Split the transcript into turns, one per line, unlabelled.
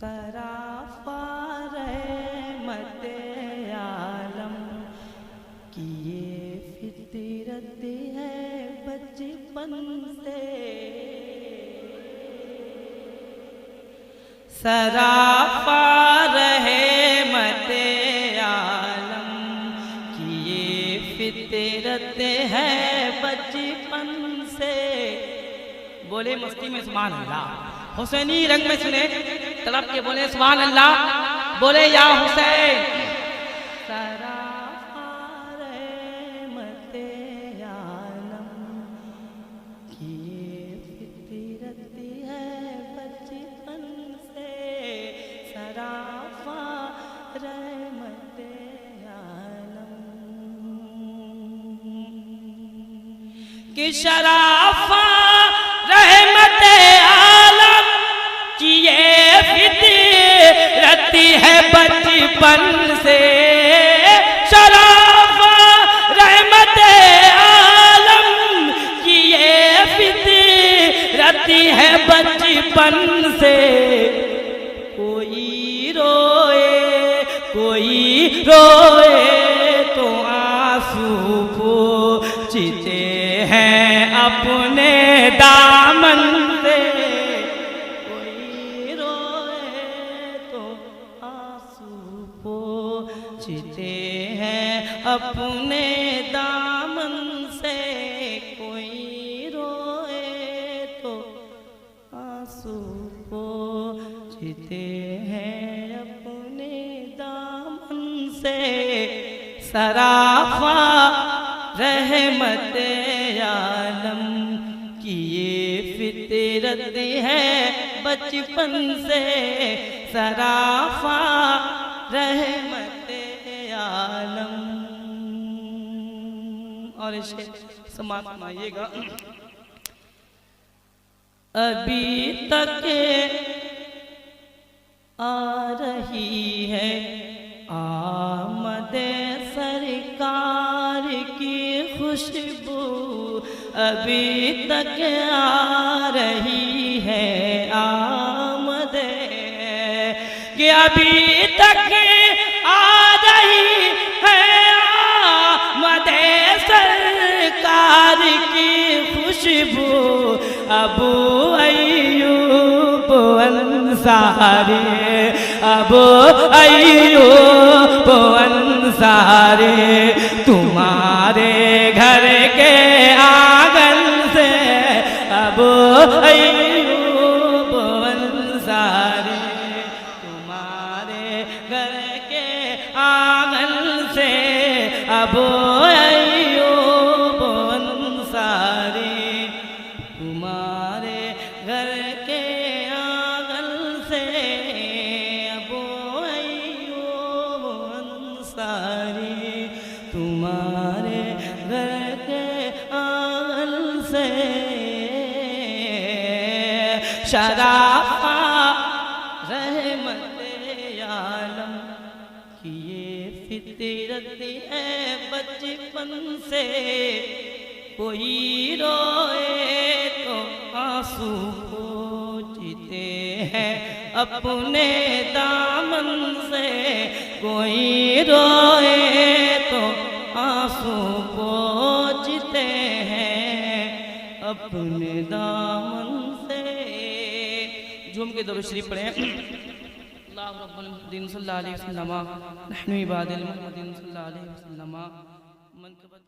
सराफा रहमते आलम की ये फितरत है बचपन से। सराफा रहमते आलम की ये फितरत है बचपन से। बोले मस्ती में सुभान अल्लाह। हुसैनी रंग में सुने तड़प के बोले सुभान अल्लाह। बोले या हुसैन। सराफा रहमते आलम की ये फितरत है बचपन से। सराफा रहमते आलम की शराफा रहमते आलम की ये फितरत है बचपन से। शराफा रहमते आलम की ये फितरत है बचपन से। कोई रोए तो आंसू पोंछते हैं अपने दामन से। कोई रोए तो आंसू पोंछते हैं अपने दामन से। कोई रोए तो आंसू पोंछते हैं अपने दामन से। सराफा रहमते आलम की ये फितरत है बचपन से। सराफा रहमते आलम। और इसे समाप्त फरमाइएगा। अभी तक आ रही है आमदे सरकार की खुशबू। अभी तक आ रही है आमदे कि अभी तक आ रही है आमदे सरकार की खुशबू। अबू अय्यूब अंसारी, अबू अय्यूब अंसारी तुम्हारे घर के आंगन से। अबू अय्यूब अंसारी तुम्हारे घर के आंगन से। अबू अय्यूब अंसारी तुम्हारे घर के आंगन से। अबू अय्यूब अंसारी तुम्हारे घर के आंगन से। शराफा रहमते आलम की ये फितरत है बचपन से। कोई रोए तो आंसू पोंछते हैं अपने दामन से। कोई रोए तो आंसू पोंछते हैं अपने दामन से। झूम के दरूद शरीफ पढ़े। अल्लाह रब्बुल दीन सल्लल्लाहु अलैहि वसल्लम नहनु इबादिल मुहम्मदीन सल्लल्लाहु अलैहि वसल्लम। मनकबत